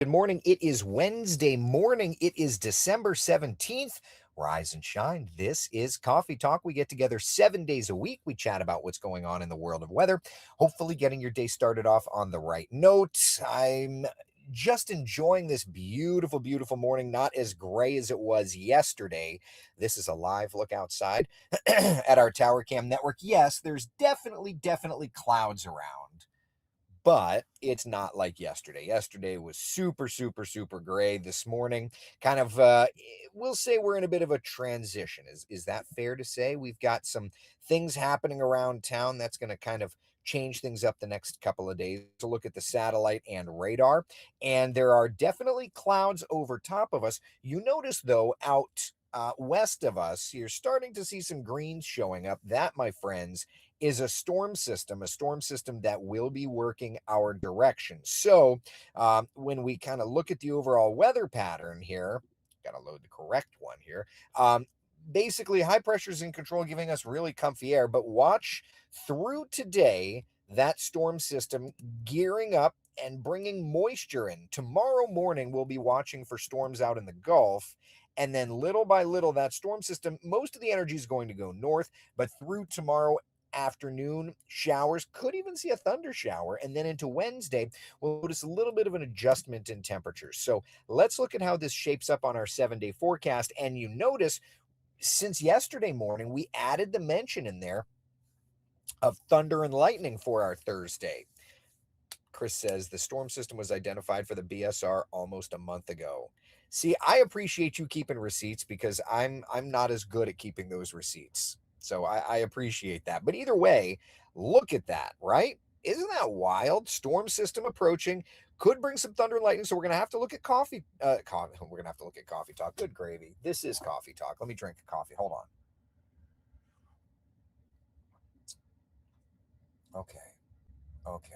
Good morning. It is Wednesday morning. It is December 17th. Rise and shine. This is Coffee Talk. We get together 7 days a week. We chat about what's going on in the world of weather, hopefully getting your day started off on the right note. I'm just enjoying this beautiful, beautiful morning, not as gray as it was yesterday. This is a live look outside at our Tower Cam network. Yes, there's definitely clouds around, but it's not like yesterday. Yesterday was super gray. This morning, kind of, we'll say we're in a bit of a transition. Is that fair to say? We've got some things happening around town that's going to kind of change things up the next couple of days. To look at the satellite and radar, and there are definitely clouds over top of us. You notice though, out west of us, you're starting to see some greens showing up. That, my friends, is a storm system that will be working our direction. So when we kind of look at the overall weather pattern here, got to load the correct one here. Basically, high pressure is in control, giving us really comfy air. But watch through today, that storm system gearing up and bringing moisture in. Tomorrow morning, we'll be watching for storms out in the Gulf. And then little by little, that storm system, most of the energy is going to go north, but through tomorrow afternoon, showers, could even see a thunder shower, and then into Wednesday we'll notice a little bit of an adjustment in temperatures. So let's look at how this shapes up on our 7-day forecast. And you notice, since yesterday morning, we added the mention in there of thunder and lightning for our Thursday. Chris says the storm system was identified for the BSR almost a month ago. See, I appreciate you keeping receipts, because I'm not as good at keeping those receipts. So I appreciate that. But either way, look at that, right? Isn't that wild? Storm system approaching, could bring some thunder and lightning. So we're gonna have to look at coffee. We're gonna have to look at Coffee Talk. Good gravy. This is Coffee Talk. Let me drink a coffee. Hold on. Okay. Okay.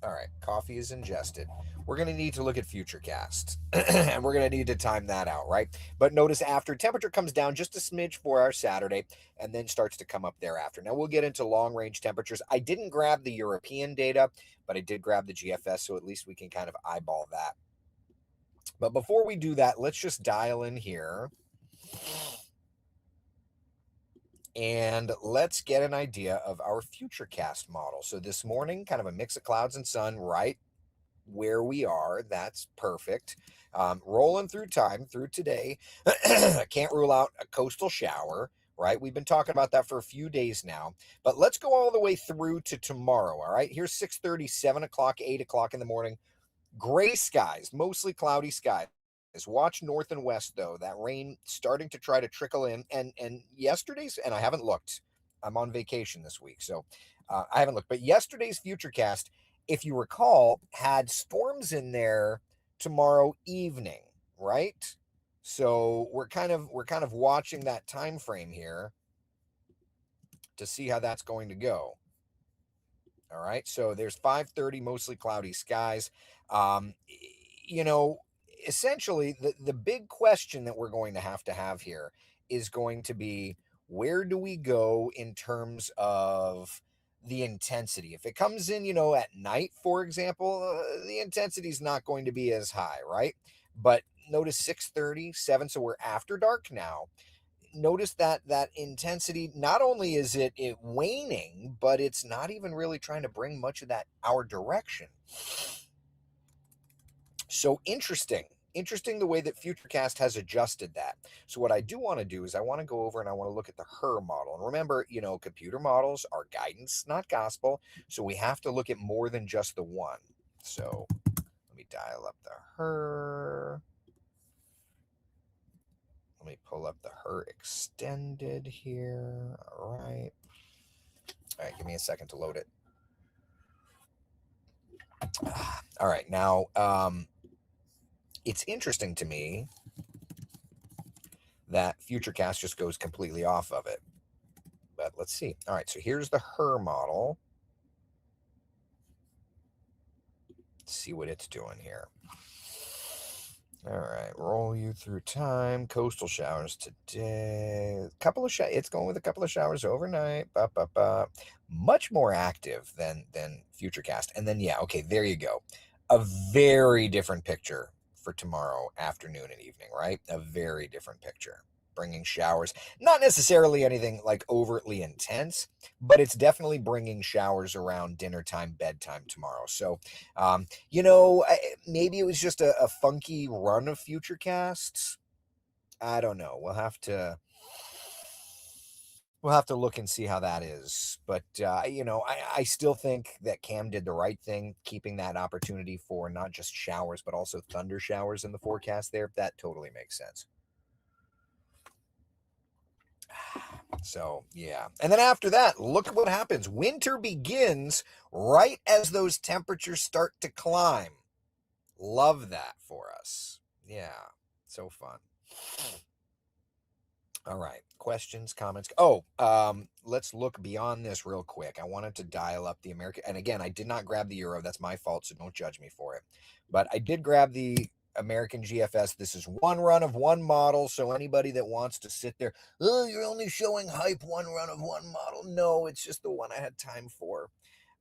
All right. Coffee is ingested. We're going to need to look at Futurecast and we're going to need to time that out, right? But notice after, temperature comes down just a smidge for our Saturday and then starts to come up thereafter. Now we'll get into long range temperatures. I didn't grab the European data, but I did grab the GFS. So at least we can kind of eyeball that. But before we do that, let's just dial in here and let's get an idea of our Futurecast model. So this morning, kind of a mix of clouds and sun, right where we are. That's perfect. Rolling through time, through today. Can't rule out a coastal shower, right? We've been talking about that for a few days now. But let's go all the way through to tomorrow, all right? Here's 6:30, 7 o'clock, 8 o'clock in the morning. Gray skies, mostly cloudy skies. Watch north and west, though. That rain starting to try to trickle in. And yesterday's, and I haven't looked. I'm on vacation this week, so I haven't looked. But yesterday's Futurecast, if you recall, had storms in there tomorrow evening, right? So we're kind of watching that time frame here to see how that's going to go. All right, so there's 5:30, mostly cloudy skies. You know, essentially, the big question that we're going to have here is going to be, where do we go in terms of the intensity? If it comes in, at night, for example, the intensity is not going to be as high, right? But notice 6:30, 7, so we're after dark now. Notice that intensity, not only is it waning, but it's not even really trying to bring much of that our direction. So interesting the way that Futurecast has adjusted that. So what I do want to do is I want to go over and I want to look at the HER model. And remember, computer models are guidance, not gospel. So we have to look at more than just the one. So let me dial up the HER. Let me pull up the HER extended here. All right. All right, give me a second to load it. All right, now it's interesting to me that Futurecast just goes completely off of it. But let's see. All right, so here's the HER model. Let's see what it's doing here. All right, roll you through time. Coastal showers today. Couple of it's going with a couple of showers overnight. Much more active than Futurecast. And then okay, there you go. A very different picture for tomorrow afternoon and evening, right? A very different picture. Bringing showers, not necessarily anything like overtly intense, but it's definitely bringing showers around dinner time, bedtime tomorrow. So, maybe it was just a funky run of Futurecasts. I don't know. We'll have to look and see how that is. But I still think that Cam did the right thing, keeping that opportunity for not just showers but also thunder showers in the forecast there. That totally makes sense. So, yeah. And then after that, look at what happens. Winter begins right as those temperatures start to climb. Love that for us. Yeah. So fun. All right. Questions, comments. Oh, let's look beyond this real quick. I wanted to dial up the American. And again, I did not grab the Euro. That's my fault, so don't judge me for it. But I did grab the American GFS. This is one run of one model. So anybody that wants to sit there, oh, you're only showing hype one run of one model. No, it's just the one I had time for.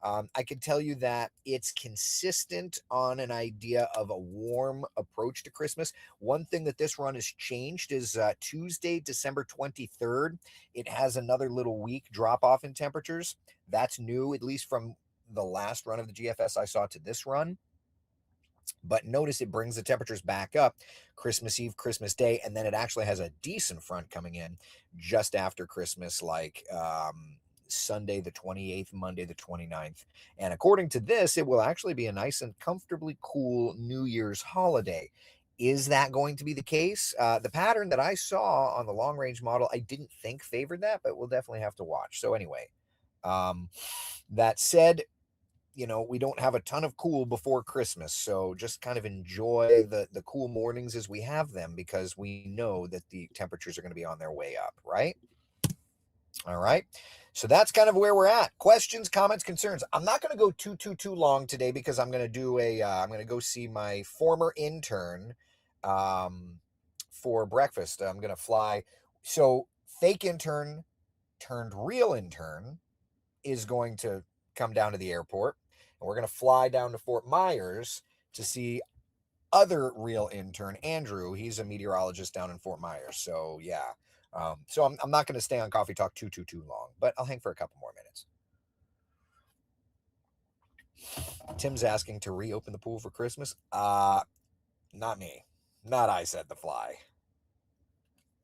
I can tell you that it's consistent on an idea of a warm approach to Christmas. One thing that this run has changed is Tuesday, December 23rd. It has another little week drop off in temperatures. That's new, at least from the last run of the GFS I saw to this run. But notice it brings the temperatures back up Christmas Eve, Christmas Day, and then it actually has a decent front coming in just after Christmas, like Sunday the 28th, Monday the 29th. And according to this, it will actually be a nice and comfortably cool New Year's holiday. Is that going to be the case? The pattern that I saw on the long range model, I didn't think favored that, but we'll definitely have to watch. So, anyway, that said, we don't have a ton of cool before Christmas, so just kind of enjoy the cool mornings as we have them, because we know that the temperatures are going to be on their way up, right? All right. So that's kind of where we're at. Questions, comments, concerns. I'm not going to go too long today, because I'm going to do I'm going to go see my former intern for breakfast. I'm going to fly. So fake intern turned real intern is going to come down to the airport, and we're going to fly down to Fort Myers to see other real intern Andrew. He's a meteorologist down in Fort Myers. So yeah. So I'm not going to stay on Coffee Talk too long, but I'll hang for a couple more minutes. Tim's asking to reopen the pool for Christmas. Not me. Not I said the fly.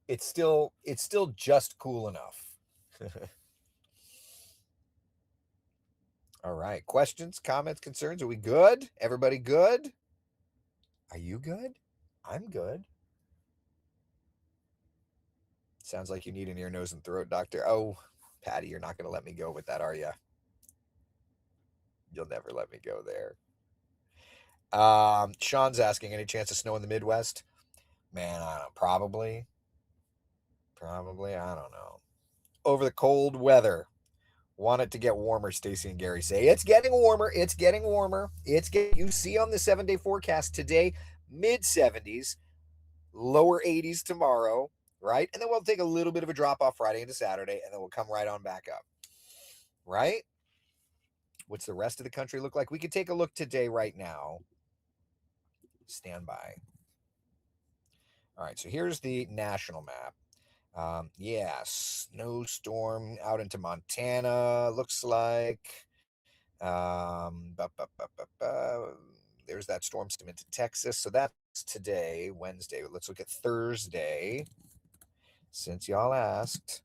It's still just cool enough. All right. Questions, comments, concerns. Are we good? Everybody good? Are you good? I'm good. Sounds like you need an ear, nose, and throat doctor. Oh, Patty, you're not going to let me go with that, are you? You'll never let me go there. Sean's asking, any chance of snow in the Midwest? Man, I don't know. Probably. I don't know. Over the cold weather. Want it to get warmer, Stacy and Gary say. It's getting warmer. You see on the 7-day forecast today, mid 70s, lower 80s tomorrow, right? And then we'll take a little bit of a drop off Friday into Saturday, and then we'll come right on back up, right? What's the rest of the country look like? We could take a look today right now. Stand by. All right, so here's the national map. Yeah, snowstorm out into Montana, looks like. There's that storm system into Texas. So that's today, Wednesday. Let's look at Thursday, since y'all asked.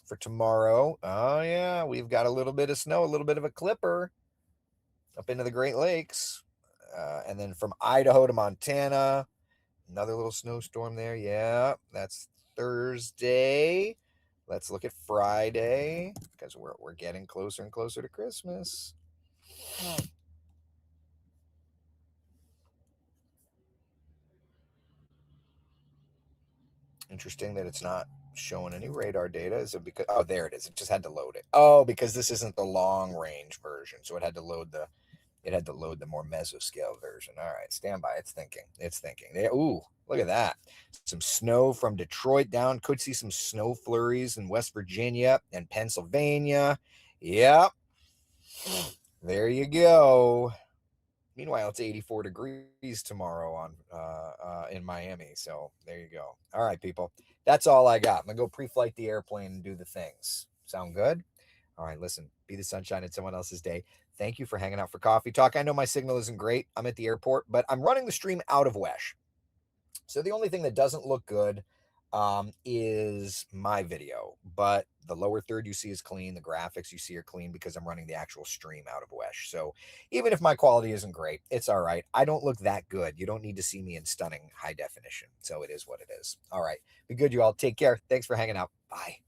For tomorrow, oh yeah, we've got a little bit of snow, a little bit of a clipper up into the Great Lakes. And then from Idaho to Montana, another little snowstorm there. Yeah, that's Thursday. Let's look at Friday, because we're getting closer and closer to Christmas. Interesting that it's not showing any radar data. Is it because, oh, there it is. It just had to load it. Oh, because this isn't the long range version, so it had to load the more mesoscale version. All right, stand by. It's thinking. Ooh, look at that. Some snow from Detroit down. Could see some snow flurries in West Virginia and Pennsylvania. Yep. There you go. Meanwhile, it's 84 degrees tomorrow on in Miami. So there you go. All right, people. That's all I got. I'm gonna go pre-flight the airplane and do the things. Sound good? All right, listen. Be the sunshine in someone else's day. Thank you for hanging out for coffee talk. I know my signal isn't great. I'm at the airport, but I'm running the stream out of Wesh. So the only thing that doesn't look good is my video, but the lower third you see is clean. The graphics you see are clean because I'm running the actual stream out of Wesh. So even if my quality isn't great, it's all right. I don't look that good. You don't need to see me in stunning high definition. So it is what it is. All right. Be good, you all. Take care. Thanks for hanging out. Bye.